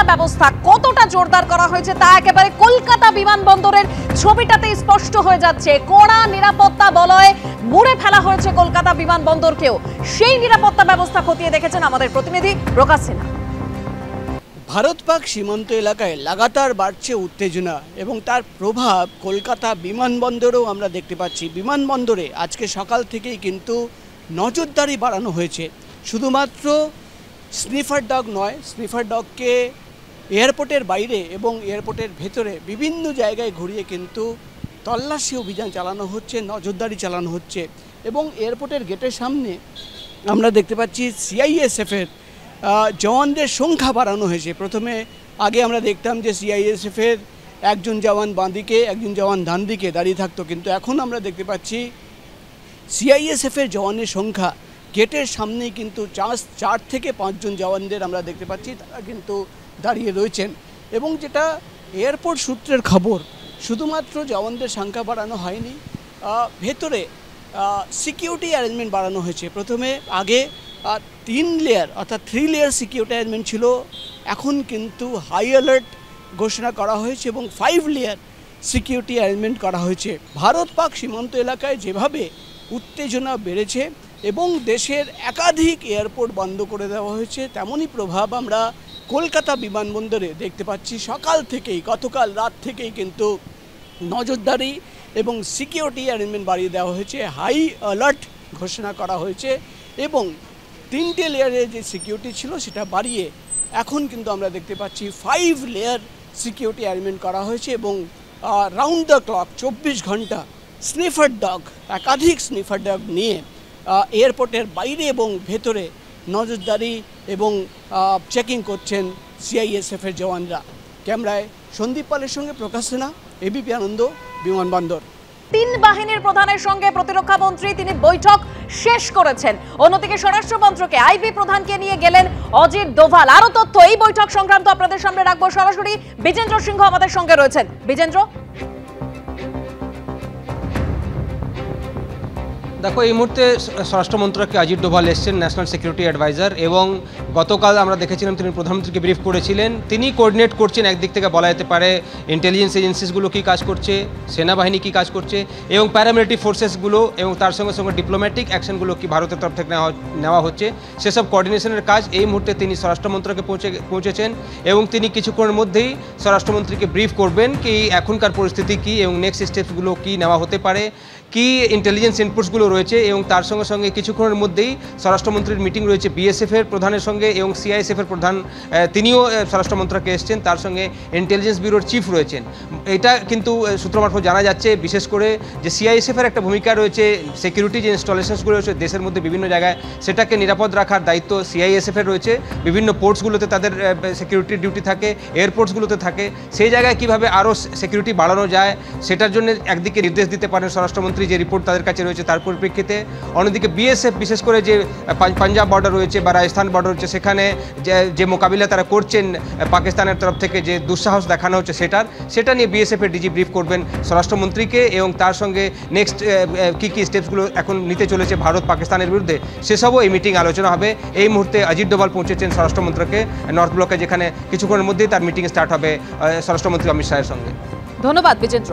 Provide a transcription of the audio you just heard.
নিরাপত্তা ব্যবস্থা কতটা জোরদার করা হয়েছে তা একেবারে কলকাতা বিমানবন্দরের ছবিটাতে স্পষ্ট হয়ে যাচ্ছে। কড়া নিরাপত্তা বলয়ে মুড়ে ফেলা হয়েছে কলকাতা বিমানবন্দরকেও। সেই নিরাপত্তা ব্যবস্থা খতিয়ে দেখেছেন আমাদের প্রতিনিধি প্রকাশ সিনহা। ভারত পাক সীমান্ত এলাকায় লাগাতার বাড়ছে উত্তেজনা এবং তার প্রভাব কলকাতা বিমানবন্দরেও আমরা দেখতে পাচ্ছি। বিমানবন্দরে আজকে সকাল থেকেই কিন্তু নজরদারি বাড়ানো হয়েছে। শুধুমাত্র স্নিফার ডগ নয়, স্নিফার ডগকে এয়ারপোর্টের বাইরে এবং এয়ারপোর্টের ভেতরে বিভিন্ন জায়গায় ঘুরিয়ে কিন্তু তল্লাশি অভিযান চালানো হচ্ছে, নজরদারি চালানো হচ্ছে। এবং এয়ারপোর্টের গেটের সামনে আমরা দেখতে পাচ্ছি সিআইএসএফের জওয়ানদের সংখ্যা বাড়ানো হয়েছে। প্রথমে আগে আমরা দেখতাম যে সিআইএসএফের একজন জওয়ান বাঁদিকে একজন জওয়ান ডান দিকে দাঁড়িয়ে থাকতো, কিন্তু এখন আমরা দেখতে পাচ্ছি সিআইএসএফের জওয়ানের সংখ্যা গেটের সামনেই কিন্তু 4 থেকে 5 জন জওয়ানদের আমরা দেখতে পাচ্ছি, তারা কিন্তু দাঁড়িয়ে রয়েছেন। এবং যেটা এয়ারপোর্ট সূত্রের খবর, শুধুমাত্র জওয়ানদের সংখ্যা বাড়ানো হয়নি, ভেতরে সিকিউরিটি অ্যারেঞ্জমেন্ট বাড়ানো হয়েছে। প্রথমে আগে 3 লেয়ার অর্থাৎ 3 লেয়ার সিকিউরিটি অ্যারেঞ্জমেন্ট ছিল, এখন কিন্তু হাই অ্যালার্ট ঘোষণা করা হয়েছে এবং 5 লেয়ার সিকিউরিটি অ্যারেঞ্জমেন্ট করা হয়েছে। ভারত পাক সীমান্ত এলাকায় যেভাবে উত্তেজনা বেড়েছে এবং দেশের একাধিক এয়ারপোর্ট বন্ধ করে দেওয়া হয়েছে, তেমনই প্রভাব আমরা কলকাতা বিমানবন্দরে দেখতে পাচ্ছি। সকাল থেকেই, গতকাল রাত থেকেই কিন্তু নজরদারি এবং সিকিউরিটি অ্যারেঞ্জমেন্ট বাড়িয়ে দেওয়া হয়েছে, হাই অ্যালার্ট ঘোষণা করা হয়েছে এবং 3টে লেয়ারের যে সিকিউরিটি ছিল সেটা বাড়িয়ে এখন কিন্তু আমরা দেখতে পাচ্ছি 5 লেয়ার সিকিউরিটি অ্যারেঞ্জমেন্ট করা হয়েছে। এবং রাউন্ড দ্য ক্লক 24 ঘন্টা স্নিফার ডগ, একাধিক স্নিফার ডগ নিয়ে এয়ারপোর্টের বাইরে এবং ভেতরে নজরদারি এবং চেকিং করছেন সিআইএসএফের জওয়ানরা। ক্যামেরায় সন্দীপ পালের সঙ্গে প্রকাশ সিনহা, এবিপি আনন্দ, বিমানবন্দর। 3 বাহিনীর প্রধানের সঙ্গে প্রতিরক্ষা মন্ত্রী তিনি বৈঠক শেষ করেছেন। অন্যদিকে স্বরাষ্ট্র মন্ত্রকে আইবি প্রধানকে নিয়ে গেলেন অজিত ডোভাল। আরো তথ্য এই বৈঠক সংক্রান্ত আপনাদের সামনে রাখবো। সরাসরি বিজেন্দ্র সিংহ আমাদের সঙ্গে রয়েছেন। বিজেন্দ্র, দেখো, এই মুহূর্তে স্বরাষ্ট্র মন্ত্রকে অজিত ডোভাল এসছেন, ন্যাশনাল সিকিউরিটি অ্যাডভাইজার, এবং গতকাল আমরা দেখেছিলাম তিনি প্রধানমন্ত্রীকে ব্রিফ করেছিলেন। তিনি কোঅর্ডিনেট করছেন, একদিক থেকে বলা যেতে পারে ইন্টেলিজেন্স এজেন্সিসগুলো কী কাজ করছে, সেনাবাহিনী কী কাজ করছে এবং প্যারামিলিটারি ফোর্সেসগুলো এবং তার সঙ্গে সঙ্গে ডিপ্লোম্যাটিক অ্যাকশনগুলো কি ভারতের তরফ থেকে নেওয়া হচ্ছে সেসব কোঅর্ডিনেশনের কাজ এই মুহূর্তে তিনি স্বরাষ্ট্রমন্ত্রকে পৌঁছেছেন এবং তিনি কিছুক্ষণের মধ্যেই স্বরাষ্ট্রমন্ত্রীকে ব্রিফ করবেন কি এখনকার পরিস্থিতি কী এবং নেক্সট স্টেপসগুলো কী নেওয়া হতে পারে, কি ইন্টেলিজেন্স ইনপুটসগুলো রয়েছে। এবং তার সঙ্গে সঙ্গে কিছুক্ষণের মধ্যেই স্বরাষ্ট্রমন্ত্রীর মিটিং রয়েছে বিএসএফের প্রধানের সঙ্গে এবং সিআইএসএফের প্রধান, তিনিও স্বরাষ্ট্রমন্ত্রকে এসছেন, তার সঙ্গে ইন্টেলিজেন্স ব্যুরোর চিফ রয়েছেন। এটা কিন্তু সূত্র মারফত জানা যাচ্ছে বিশেষ করে যে সিআইএসএফের একটা ভূমিকা রয়েছে, সিকিউরিটি যে ইনস্টলেশনসগুলো রয়েছে দেশের মধ্যে বিভিন্ন জায়গায়, সেটাকে নিরাপদ রাখার দায়িত্ব সিআইএসএফের রয়েছে। বিভিন্ন পোর্টসগুলোতে তাদের সিকিউরিটি ডিউটি থাকে, এয়ারপোর্টসগুলোতে থাকে, সেই জায়গায় কীভাবে আরও সিকিউরিটি বাড়ানো যায় সেটার জন্য একদিকে নির্দেশ দিতে পারেন স্বরাষ্ট্রমন্ত্রী, যে রিপোর্ট তাদের কাছে রয়েছে তার পরিপ্রেক্ষিতে। অন্যদিকে বিএসএফ বিশেষ করে যে পাঞ্জাব বর্ডার রয়েছে বা রাজস্থান বর্ডার রয়েছে, সেখানে যে মোকাবিলা তারা করছেন পাকিস্তানের তরফ থেকে যে দুঃসাহস দেখানো হচ্ছে সেটা নিয়ে বিএসএফের ডিজি ব্রিফ করবেন স্বরাষ্ট্রমন্ত্রীকে এবং তার সঙ্গে নেক্সট কী স্টেপসগুলো এখন নিতে চলেছে ভারত পাকিস্তানের বিরুদ্ধে সেসবও এই মিটিং আলোচনা হবে। এই মুহূর্তে অজিত ডোভাল পৌঁছেছেন স্বরাষ্ট্রমন্ত্রকে নর্থ ব্লকে, যেখানে কিছুক্ষণের মধ্যেই তার মিটিং স্টার্ট হবে স্বরাষ্ট্রমন্ত্রী অমিত শাহের সঙ্গে। ধন্যবাদ বিজেন্দ্র।